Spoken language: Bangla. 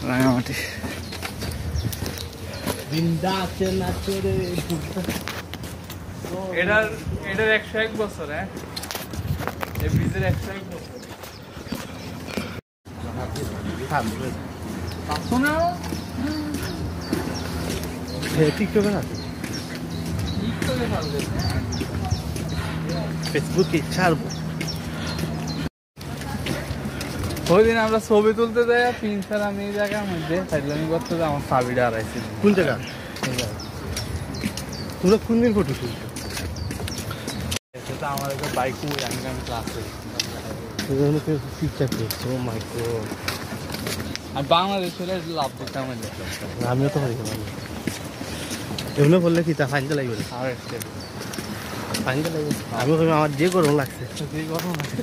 রাঙামাটি এটার 101 বছর। হ্যাঁ, এই ব্রিজের 101 বছর। ফেসবুকে ছাড়বো। ওই দিন আমরা ছবি তুলতে যাই, স্যার আমি এই জায়গার মধ্যে সাইডলামি করতে যাই, আমার চাবিটা হারাইছি। কোন জায়গা? তোমরা কোন দিন ফটো তুলছো? আমার একটা বাইক আমি ক্লাসে পিকচার পেয়েছো। মাই গড, আর বাংলাদেশের লাভ দিতে আমার আমিও তো পারি না। এমনি বললে কি তা ফাইনটা লাগবে? আর ফাইনটা লাগবে। আমিও আমার যে গরম লাগছে। গরম লাগছে।